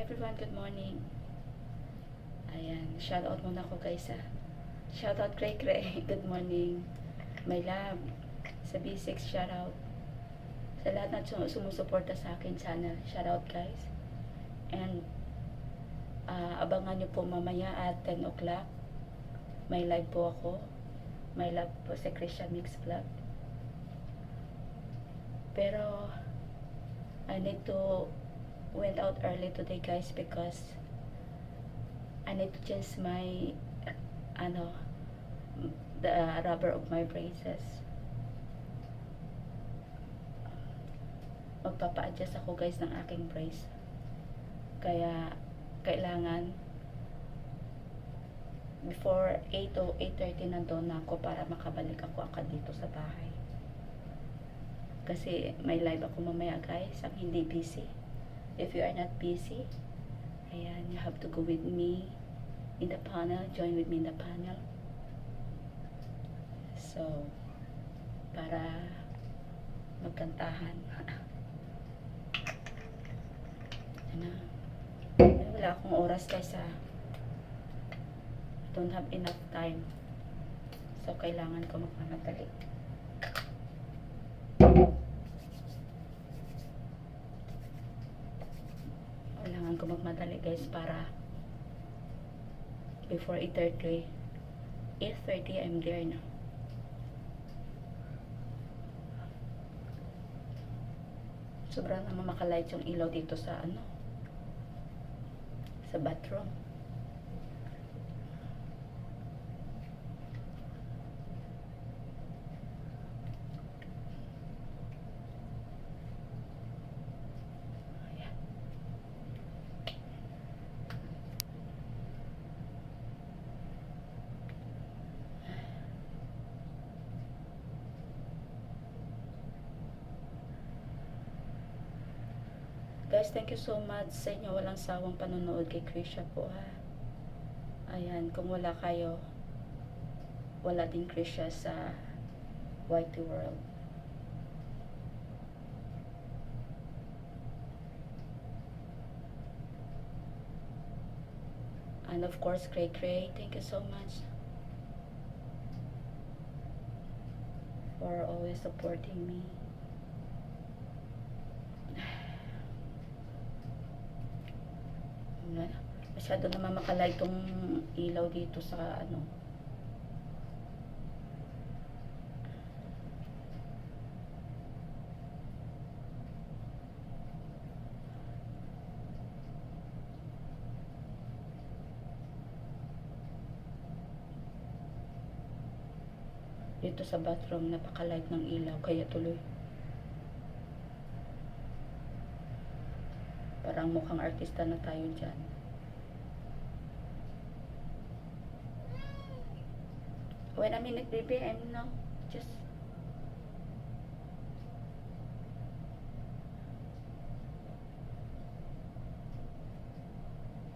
everyone, good morning. Ayan, shoutout muna ko guys Shoutout Cray Cray, good morning. My love, sa B6 shoutout. Sa lahat na sumusuporta sa akin channel, shoutout guys. And abangan nyo po mamaya at 10 o'clock. May live po ako. My love po sa Christian Mix Vlog. Pero I need to went out early today guys because I need to change my the rubber of my braces. Magpapa-adjust ako guys ng aking brace. Kaya kailangan before 8 o 8:30 nandun na ako para makabalik ako agad dito sa bahay. Kasi may live ako mamaya guys, ang hindi busy. If you are not busy, ayan, you have to go with me in the panel, join with me in the panel. So, para magkantahan. Ano? Wala akong oras guys I don't have enough time. So, kailangan ko magmamadali. Kailangan ko magmadali guys para before 8:30 I'm there na. Sobrang naman makalight yung ilaw dito sa sa bathroom. Guys, thank you so much sa inyo walang sawang panonood kay Krisha po Ayan, kung wala kayo, wala din Krisha sa Whitey World. And of course, Cray Cray, thank you so much for always supporting me. Masyado naman makalight tong ilaw dito sa dito sa bathroom, napakalight ng ilaw kaya tuloy parang mukhang artista na tayo dyan. Wait a minute baby, I'm now just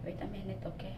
wait a minute, okay?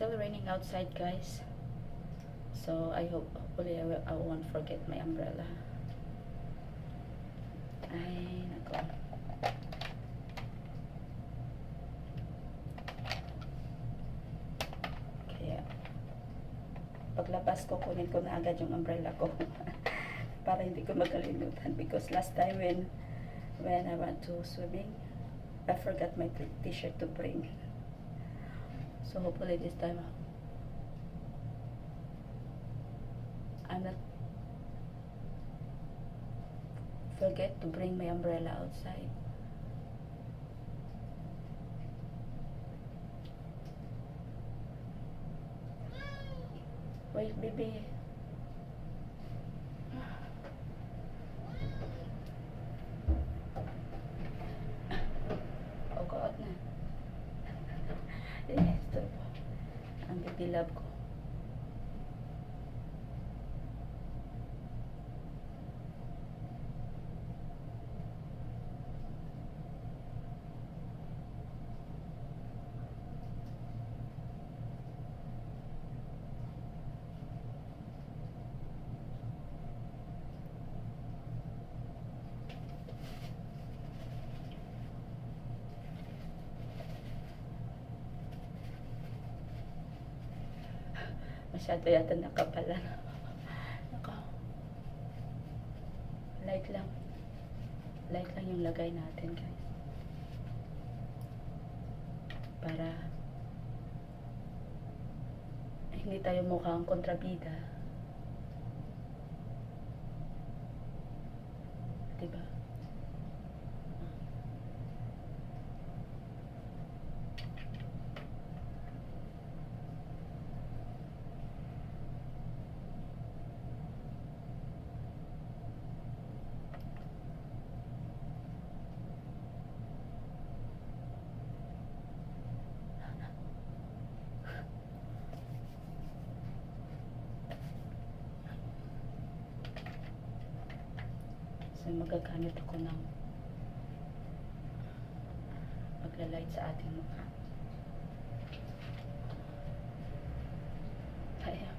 Still raining outside guys, so hopefully I won't forget my umbrella. Ay nako, kaya paglabas ko kunin ko na agad yung umbrella ko para hindi ko makalimutan, because last time when I went to swimming I forgot my t-shirt to bring. So hopefully this time I'm not forget to bring my umbrella outside. Wait, baby. O, kaot na. Ito po. Ang baby love ko. Masyado yata nakapala. Naka. Light lang. Light lang yung lagay natin, guys. Para hindi tayo mukhang kontrabida. Diba? So magagamit ako ng magla-light sa ating mukha. Kaya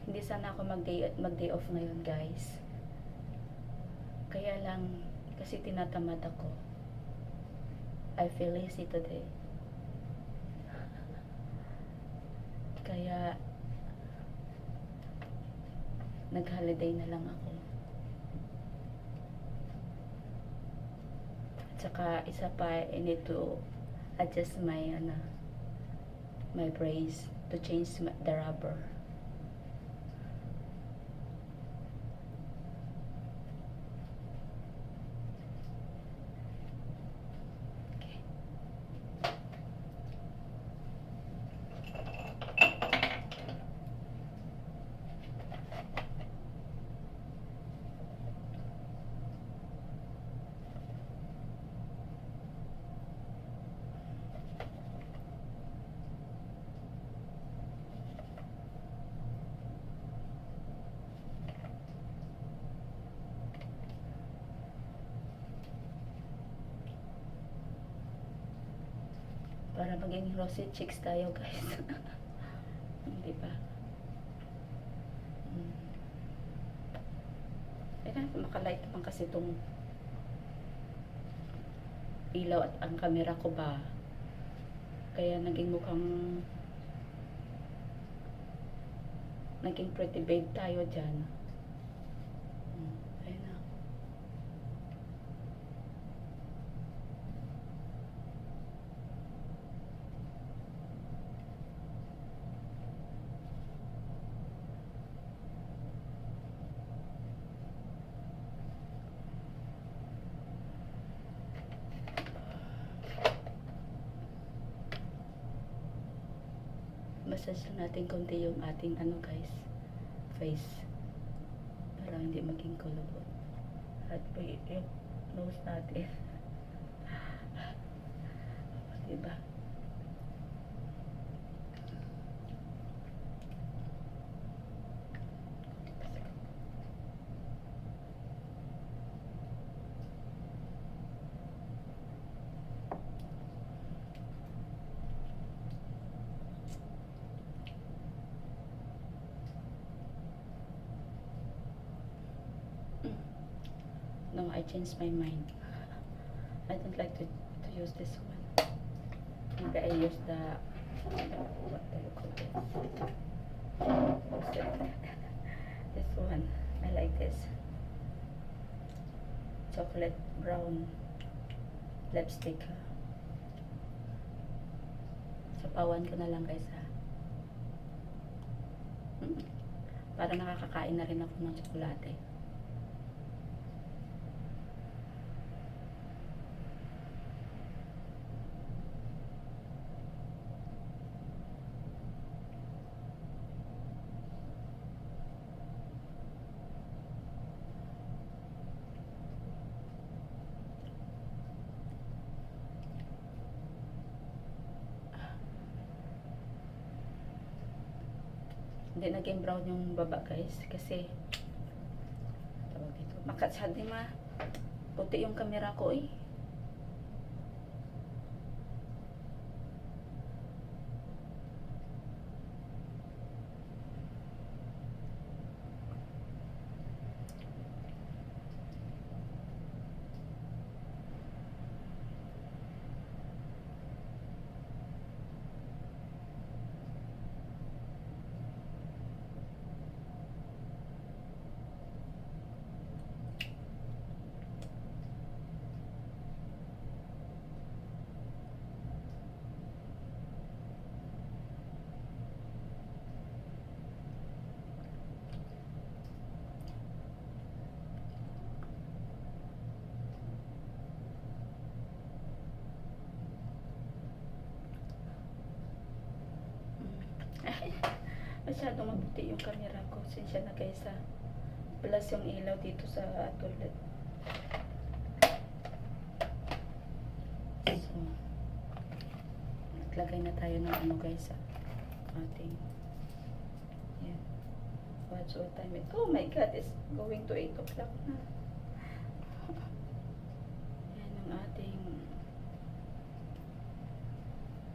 hindi sana ako mag-day off ngayon, guys. Kaya lang, kasi tinatamad ako. I feel lazy today. Kaya, nag-holiday na lang ako. At saka, isa pa, I need to adjust my, my brace to change the rubber. Para maging rosy cheeks tayo, guys. Di ba? Makalight naman kasi itong ilaw at ang camera ko ba. Kaya naging pretty babe tayo dyan. Ayun na. Massage lang natin konti yung ating guys, face, para hindi maging kulubot. At yung nose natin. Diba? No, I changed my mind. I don't like to use this one. Maybe I use the what do you call this? What's it? This one. I like this. Chocolate brown lipstick. Sapawan ko na lang guys ha. Para nakakakain na rin ako ng tsokolate. Hindi naging brown yung baba guys kasi tawag dito makatsad di ma puti yung camera ko eh. Masyadong mabuti yung camera ko. Sinsya na guys ha. Plus yung ilaw dito sa toilet. So, naglagay na tayo ng ano guys ha. Ating yan. What's what time it? Oh my god, it's going to 8 o'clock na. Yan ang ating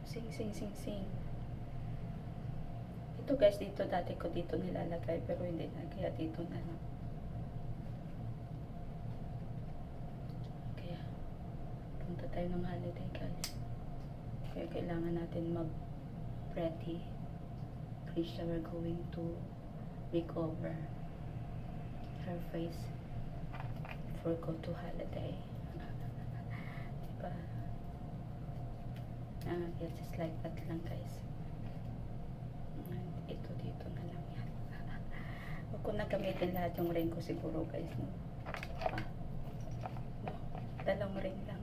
sing. Ito guys, dito dati ko dito nilalagay pero hindi na, kaya dito na lang. Kaya punta tayo ng holiday guys. Kaya kailangan natin mag-pretty. Krisha, we're going to recover her face before go to holiday. Diba? Yes, just like that lang guys. Ito dito na lang yan. Huwag ko na gamitin lahat yung ring ko siguro guys, no? No, dalang ring lang.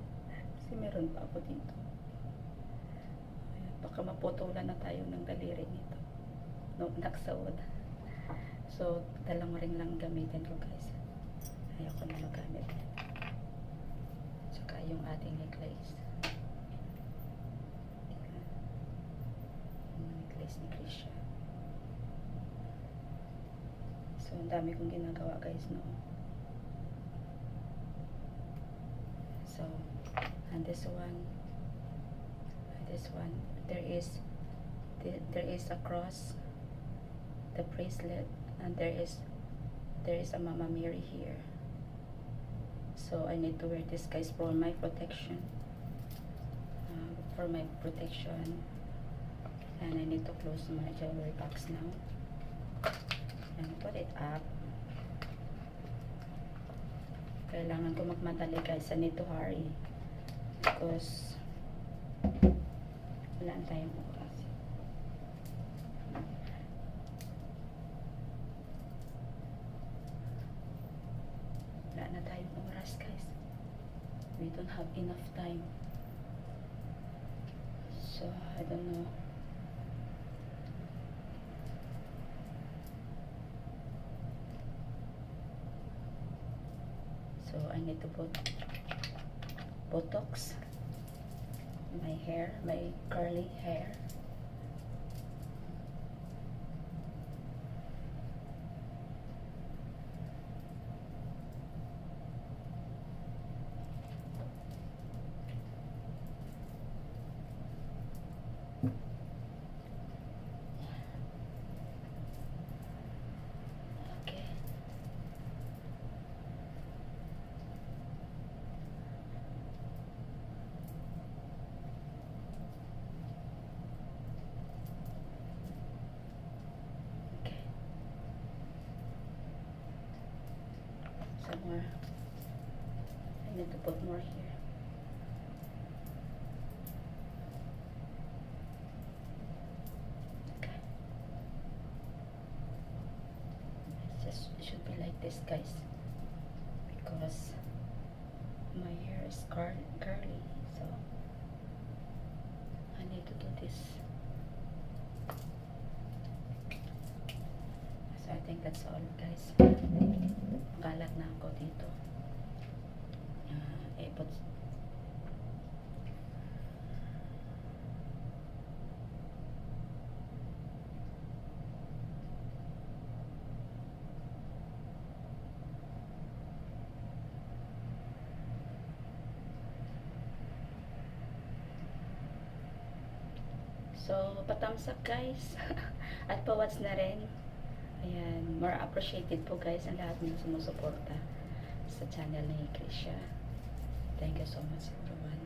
Kasi meron pa ako dito. Ayan, baka maputulan na tayo ng daliri nito. No, naksawad. So, dalang ring lang gamitin ko guys. Ayoko na magamit. Saka yung ating necklace. Yung necklace ni Krisha. So, ang dami kong ginagawa guys, no? So, and this one, there is a cross, the bracelet, and there is a Mama Mary here. So, I need to wear this guys for my protection. And I need to close my jewelry box now. And put it up. Kailangan ko magmadali guys. I need to hurry. Because wala tayong oras. Wala na tayong oras guys. We don't have enough time. So, I don't know. So, I need to put Botox my hair, my curly hair. more. I need to put more here. Okay. It should be like this, guys, because my hair is curly, so I need to do this. So I think that's all, guys. Galat na ako dito. But so, pa-thumbs up, guys. At pa-watch na rin. Ayan, more appreciated po, guys, ang lahat ng sumusuporta sa channel ni Krisha. Thank you so much, everyone.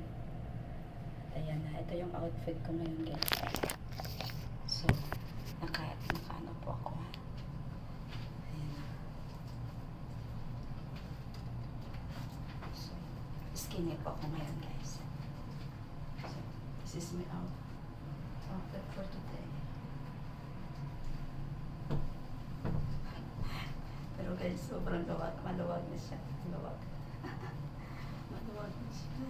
Ayan na, ito yung outfit ko ngayon, guys. So, naka-ano po ako, ha? Ayan na. So, skinny po ako ngayon, guys. So, this is my outfit for today. Pero guys, sobrang maluwag na siya. Maluwag na siya.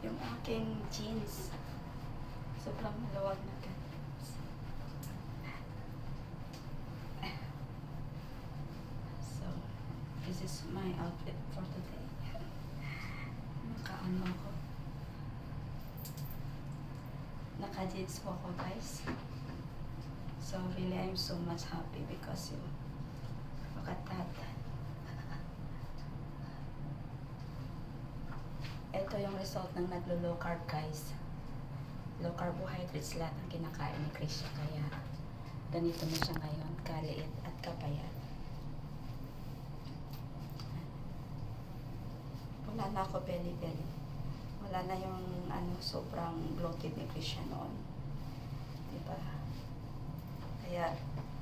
Yung aking jeans, sobrang maluwag na, guys. So, this is my outfit for today. Naka-ano ako. Naka-jeans po ako, guys. So, really, I'm so much happy because look at that. Ito yung result ng naglo-low carb, guys. Low carbohydrates lahat ang kinakain ni Krisha. Kaya, ganito na siya ngayon. Kaliit at kapayat. Wala na ako belly-belly. Wala na yung sobrang bloated ni Krisha noon. Diba? Kaya,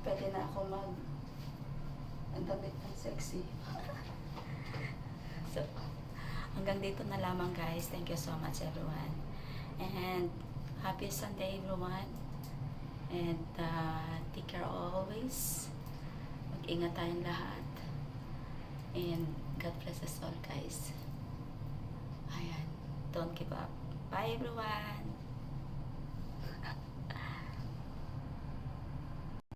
pwede na ako ang damit ng sexy. So, hanggang dito na lamang, guys. Thank you so much, everyone. And, happy Sunday, everyone. And, take care always. Mag-ingat tayong lahat. And, God bless us all, guys. Ayan. Don't give up. Bye, everyone.